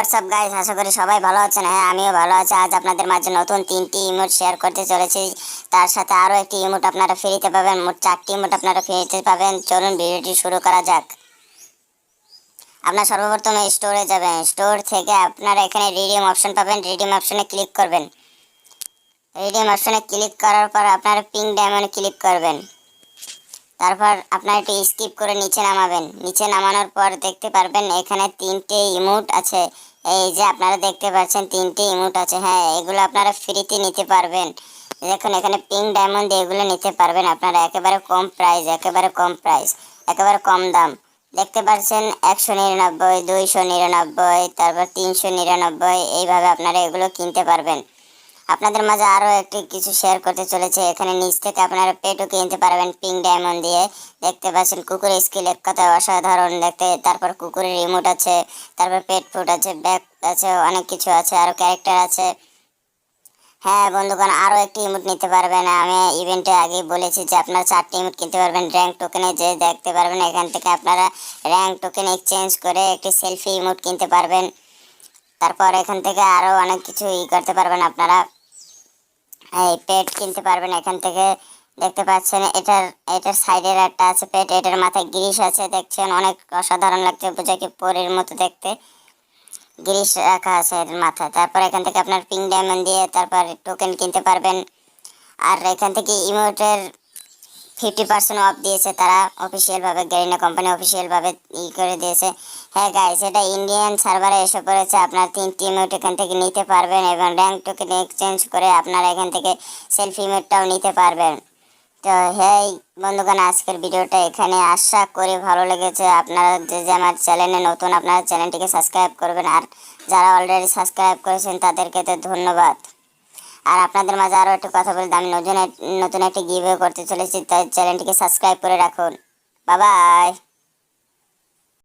WhatsApp guys, আশা করি সবাই ভালো আছেন। হ্যাঁ, আমিও ভালো আছি। আজ আপনাদের মাঝে নতুন 3টি ইমোট শেয়ার করতে চলেছি। তার সাথে আরও একটি ইমোট আপনারা ফ্রিতে পাবেন। মোট 4টি ইমোট আপনারা ফ্রিতে পাবেন। চলুন ভিডিওটি শুরু করা যাক। আপনারা সর্বপ্রথমে স্টোরে যাবেন। স্টোর থেকে আপনারা এখানে রিডিম অপশন পাবেন। রিডিম অপশনে ক্লিক করবেন। রিডিম অপশনে ক্লিক করার পর আপনারা পিঙ্ক ডায়মন্ডে ক্লিক করবেন। তারপর আপনারা একটু স্কিপ করে নিচে নামাবেন। নিচে নামানোর পর দেখতে পারবেন এখানে 3টে ইমোট আছে। এই যে আপনারা দেখতে পাচ্ছেন 3টে ইমোট আছে। হ্যাঁ, এগুলো আপনারা ফ্রিতে নিতে পারবেন। দেখুন এখানে পিঙ্ক ডায়মন্ড এগুলো নিতে পারবেন আপনারা একেবারে কম প্রাইস, একেবারে কম দাম। দেখতে পাচ্ছেন 199, 299, তারপর 399, এইভাবে আপনারা এগুলো কিনতে পারবেন। আপনাদের মাঝে আরও একটি কিছু শেয়ার করতে চলেছে। এখানে নিচ থেকে আপনারা পেটও কিনতে পারবেন পিঙ্ক ডায়মন্ড দিয়ে। দেখতে পাচ্ছেন কুকুরের স্কিল এক কথায় অসাধারণ দেখতে। তারপর কুকুরের রিমোট আছে, তারপর পেট ফুড আছে, ব্যাগ আছে, অনেক কিছু আছে, আরও ক্যারেক্টার আছে। হ্যাঁ বন্ধুগণ, আরও একটি ইমোট নিতে পারবেন। আমি ইভেন্টে আগেই বলেছি যে আপনারা 4টি ইমোট কিনতে পারবেন। র্যাঙ্ক টোকেনে যে দেখতে পারবেন এখান থেকে আপনারা র্যাঙ্ক টোকেন এক্সচেঞ্জ করে একটি সেলফি ইমোট কিনতে পারবেন। তারপর এখান থেকে আরও অনেক কিছু করতে পারবেন আপনারা। এই পেট কিনতে পারবেন এখান থেকে। দেখতে পাচ্ছেন এটার সাইডের একটা আছে পেট, এটার মাথায় গ্রিস আছে, দেখছেন অনেক অসাধারণ লাগছে, বোঝা কি পরের মতো দেখতে। গ্রিস রাখা আছে এর মাথায়। তারপর এখান থেকে আপনার পিঙ্ক ডায়মন্ড দিয়ে তারপর টোকেন কিনতে পারবেন। আর এখান থেকে ইমোটের 50% অফ দিয়েছে তারা অফিসিয়ালভাবে, গারিনা কোম্পানি অফিসিয়ালভাবে করে দিয়েছে। হ্যাঁ গাইস, এটা ইন্ডিয়ান সার্ভারে এসে পড়েছে। আপনার 3টি ইমোট এখান থেকে নিতে পারবেন এবং র্যাঙ্ক টোকেন এক্সচেঞ্জ করে আপনারা এখান থেকে সেলফি ইমোটটাও নিতে পারবেন। তো হ্যাঁ বন্ধুগণ, আজকের ভিডিওটা এখানে, আশা করি ভালো লেগেছে। আপনারা যে আমার চ্যানেলে নতুন, আপনারা চ্যানেলটিকে সাবস্ক্রাইব করবেন। আর যারা অলরেডি সাবস্ক্রাইব করেছেন তাদেরকে তো ধন্যবাদ। আর আপনাদের মাঝে আরও একটু কথা বলতে, আমি নতুন একটি গিভওয়ে করতে চলেছি, তাই চ্যানেলটিকে সাবস্ক্রাইব করে রাখুন। Bye bye.